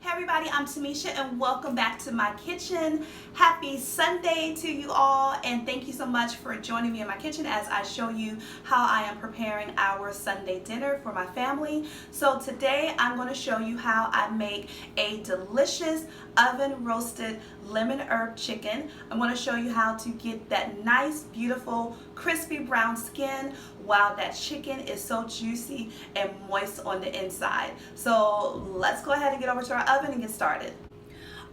Hey everybody, I'm Tamisha and welcome back to my kitchen. Happy Sunday to you all, and thank you so much for joining me in my kitchen as I show you how I am preparing our Sunday dinner for my family. So today I'm going to show you how I make a delicious oven roasted lemon herb chicken. I'm going to show you how to get that nice, beautiful, crispy brown skin while that chicken is so juicy and moist on the inside. So let's go ahead and get over to our oven and get started.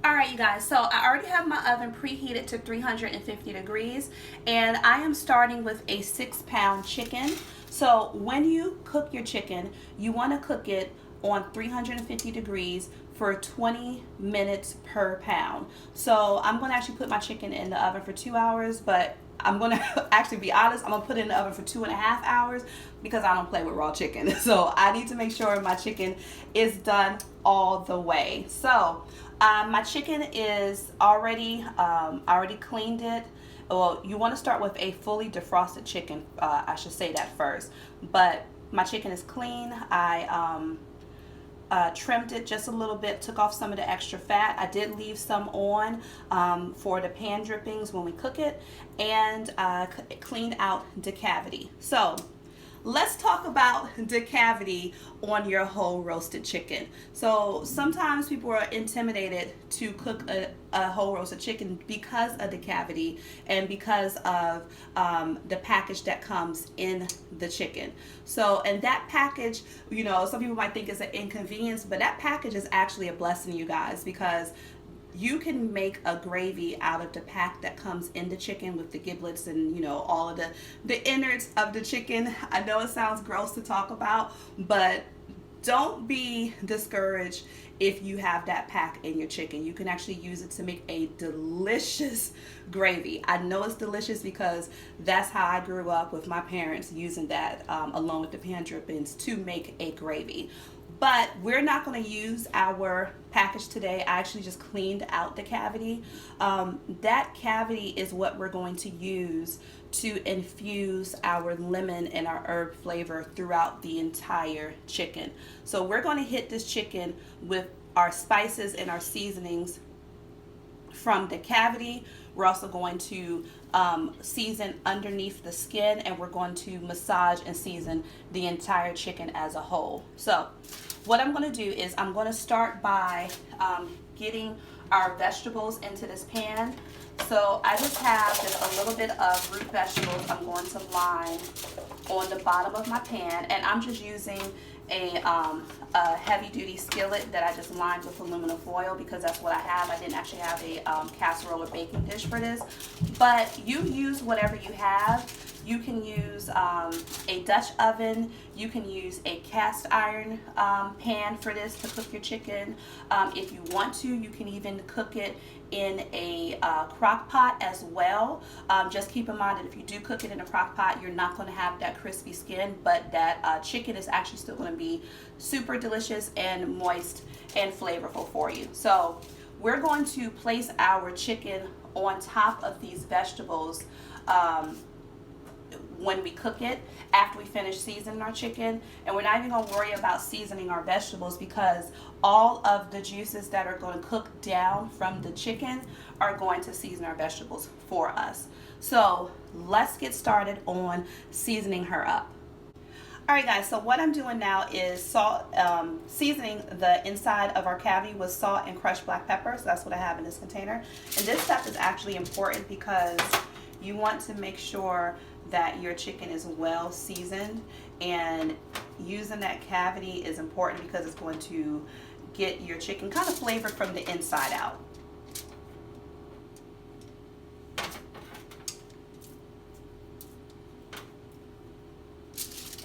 Alright you guys, so I already have my oven preheated to 350 degrees and I am starting with a 6-pound chicken. So when you cook your chicken, you want to cook it on 350 degrees for 20 minutes per pound. So I'm going to actually put my chicken in the oven for 2 hours, but I'm going to actually be honest, I'm going to put it in the oven for 2.5 hours because I don't play with raw chicken. So I need to make sure my chicken is done all the way. So my chicken is already, I already cleaned it. Well, you want to start with a fully defrosted chicken, I should say that first. But my chicken is clean. I trimmed it just a little bit, took off some of the extra fat. I did leave some on for the pan drippings when we cook it, and cleaned out the cavity. So let's talk about the cavity on your whole roasted chicken. So sometimes people are intimidated to cook a whole roasted chicken because of the cavity and because of the package that comes in the chicken. So, and that package, you know, some people might think is an inconvenience, but that package is actually a blessing, you guys, because you can make a gravy out of the pack that comes in the chicken with the giblets and, you know, all of the innards of the chicken. I know it sounds gross to talk about, but don't be discouraged if you have that pack in your chicken. You can actually use it to make a delicious gravy. I know it's delicious because that's how I grew up with my parents, using that along with the pan drippings to make a gravy. But we're not going to use our package today. I actually just cleaned out the cavity. That cavity is what we're going to use to infuse our lemon and our herb flavor throughout the entire chicken. So we're going to hit this chicken with our spices and our seasonings from the cavity. We're also going to season underneath the skin, and we're going to massage and season the entire chicken as a whole. So what I'm going to do is I'm going to start by getting our vegetables into this pan. So I just have just a little bit of root vegetables I'm going to line on the bottom of my pan, and I'm just using a heavy duty skillet that I just lined with aluminum foil because that's what I have. I didn't actually have a casserole or baking dish for this, but you use whatever you have. You can use a Dutch oven. You can use a cast iron pan for this to cook your chicken. If you want to, you can even cook it in a crock pot as well. Just keep in mind that if you do cook it in a crock pot, you're not going to have that crispy skin, but that chicken is actually still going to be super delicious and moist and flavorful for you. So we're going to place our chicken on top of these vegetables when we cook it, after we finish seasoning our chicken. And we're not even going to worry about seasoning our vegetables because all of the juices that are going to cook down from the chicken are going to season our vegetables for us. So let's get started on seasoning her up. Alright guys, so what I'm doing now is seasoning the inside of our cavity with salt and crushed black pepper. So that's what I have in this container. And this step is actually important because you want to make sure that your chicken is well seasoned, and using that cavity is important because it's going to get your chicken kind of flavored from the inside out.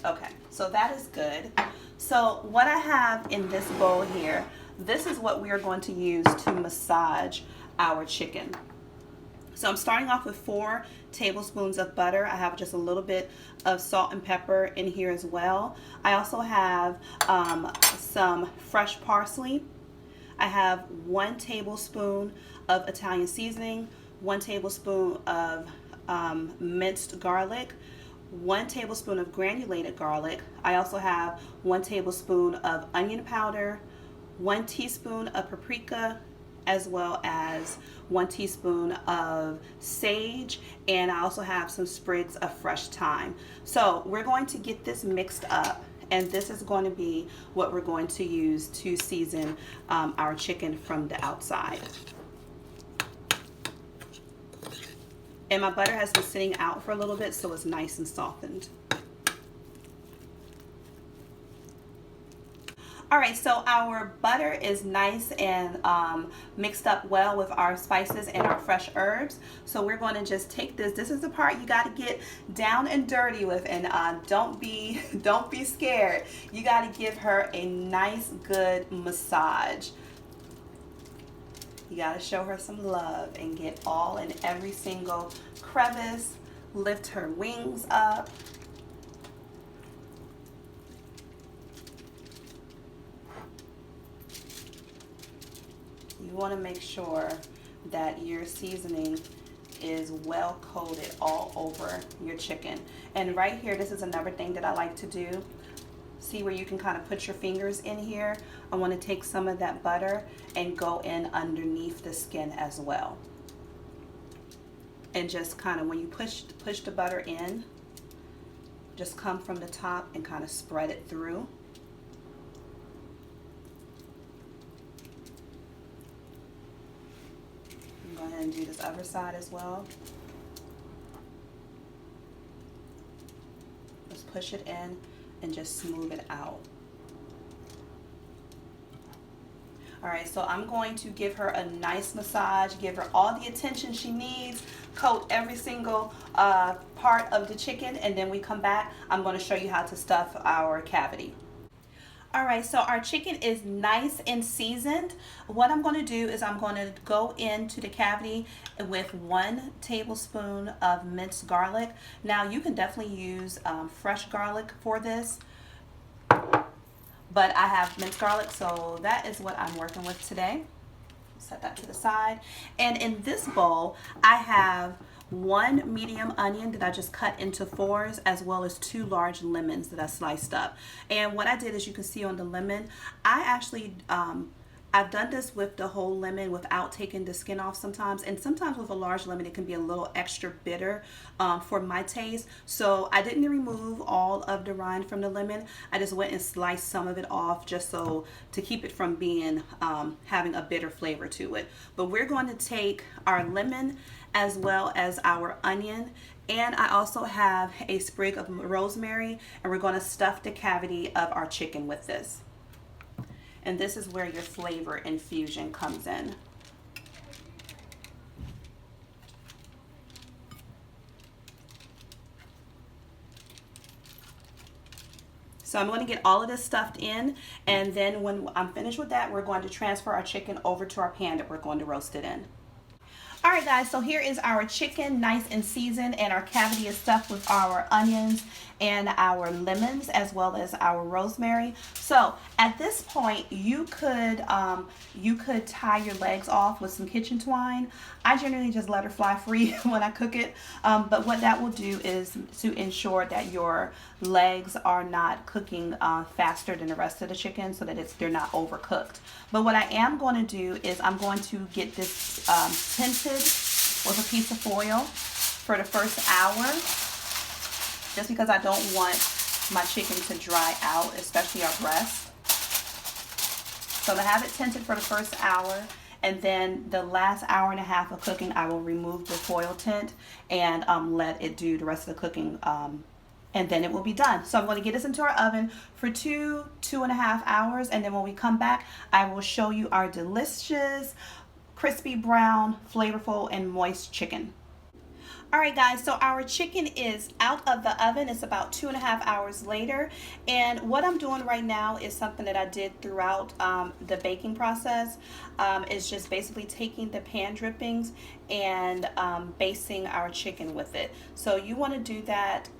Okay, so that is good. So what I have in this bowl here, this is what we are going to use to massage our chicken. So I'm starting off with 4 tablespoons of butter. I have just a little bit of salt and pepper in here as well. I also have some fresh parsley. I have 1 tablespoon of Italian seasoning, 1 tablespoon of minced garlic, 1 tablespoon of granulated garlic. I also have 1 tablespoon of onion powder, 1 teaspoon of paprika, as well as 1 teaspoon of sage, and I also have some sprigs of fresh thyme. So we're going to get this mixed up, and this is going to be what we're going to use to season our chicken from the outside. And my butter has been sitting out for a little bit, so it's nice and softened. All right, so our butter is nice and mixed up well with our spices and our fresh herbs. So we're going to just take this. This is the part you got to get down and dirty with, and don't be scared. You got to give her a nice, good massage. You got to show her some love and get all and every single crevice. Lift her wings up. You want to make sure that your seasoning is well coated all over your chicken. And right here, this is another thing that I like to do. See where you can kind of put your fingers in here? I want to take some of that butter and go in underneath the skin as well. And just kind of, when you push the butter in, just come from the top and kind of spread it through. Go ahead and do this other side as well. Just push it in and just smooth it out. All right, so I'm going to give her a nice massage, give her all the attention she needs, coat every single part of the chicken, and then we come back. I'm going to show you how to stuff our cavity. All right, so our chicken is nice and seasoned. What I'm going to do is I'm going to go into the cavity with 1 tablespoon of minced garlic. Now you can definitely use fresh garlic for this, but I have minced garlic, so that is what I'm working with today. Set that to the side. And in this bowl, I have 1 medium onion that I just cut into 4s, as well as 2 large lemons that I sliced up. And what I did, as you can see on the lemon, I actually I've done this with the whole lemon without taking the skin off sometimes, and sometimes with a large lemon it can be a little extra bitter for my taste. So I didn't remove all of the rind from the lemon. I just went and sliced some of it off just so to keep it from being having a bitter flavor to it. But we're going to take our lemon as well as our onion, and I also have a sprig of rosemary, and we're going to stuff the cavity of our chicken with this. And this is where your flavor infusion comes in. So I'm going to get all of this stuffed in, and then when I'm finished with that, we're going to transfer our chicken over to our pan that we're going to roast it in. All right, guys, so here is our chicken, nice and seasoned, and our cavity is stuffed with our onions and our lemons, as well as our rosemary. So at this point, you could tie your legs off with some kitchen twine. I generally just let her fly free when I cook it, but what that will do is to ensure that your legs are not cooking faster than the rest of the chicken, so that they're not overcooked. But what I am going to do is I'm going to get this tinted with a piece of foil for the first hour, just because I don't want my chicken to dry out, especially our breast. So to have it tinted for the first hour, and then the last hour and a half of cooking, I will remove the foil tint and let it do the rest of the cooking, and then it will be done. So I'm going to get this into our oven for 2.5 hours, and then when we come back, I will show you our delicious, crispy brown, flavorful, and moist chicken. All right, guys, so our chicken is out of the oven. It's about 2.5 hours later, and what I'm doing right now is something that I did throughout the baking process. Is just basically taking the pan drippings and basting our chicken with it. So you want to do that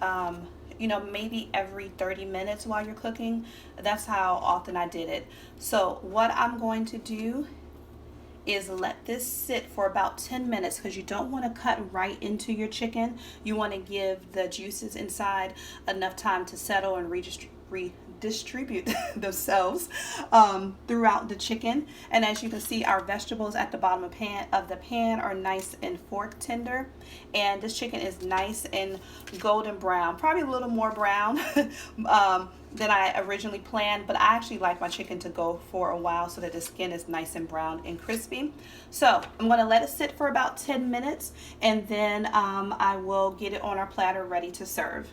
you know, maybe every 30 minutes while you're cooking. That's how often I did it. So what I'm going to do is let this sit for about 10 minutes, because you don't want to cut right into your chicken. You want to give the juices inside enough time to settle and distribute themselves throughout the chicken. And as you can see, our vegetables at the bottom of the pan are nice and fork tender, and this chicken is nice and golden brown, probably a little more brown than I originally planned, but I actually like my chicken to go for a while so that the skin is nice and brown and crispy. So I'm going to let it sit for about 10 minutes, and then I will get it on our platter ready to serve.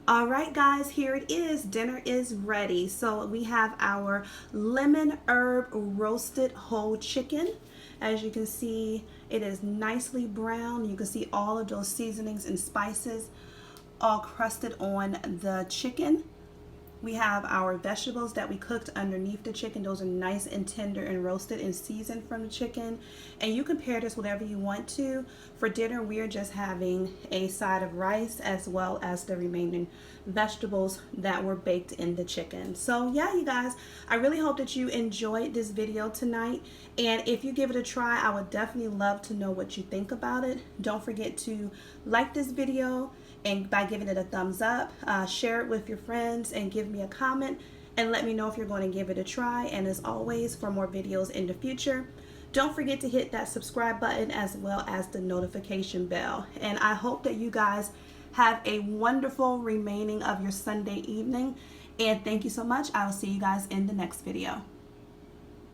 All right, guys, here it is. Dinner is ready. So we have our lemon herb roasted whole chicken. As you can see, it is nicely brown. You can see all of those seasonings and spices all crusted on the chicken. We have our vegetables that we cooked underneath the chicken. Those are nice and tender and roasted and seasoned from the chicken. And you can pair this whatever you want to. For dinner, we are just having a side of rice as well as the remaining vegetables that were baked in the chicken. So yeah, you guys, I really hope that you enjoyed this video tonight. And if you give it a try, I would definitely love to know what you think about it. Don't forget to like this video, and by giving it a thumbs up, share it with your friends and give me a comment and let me know if you're going to give it a try. And as always, for more videos in the future, don't forget to hit that subscribe button as well as the notification bell. And I hope that you guys have a wonderful remaining of your Sunday evening, and thank you so much. I will see you guys in the next video.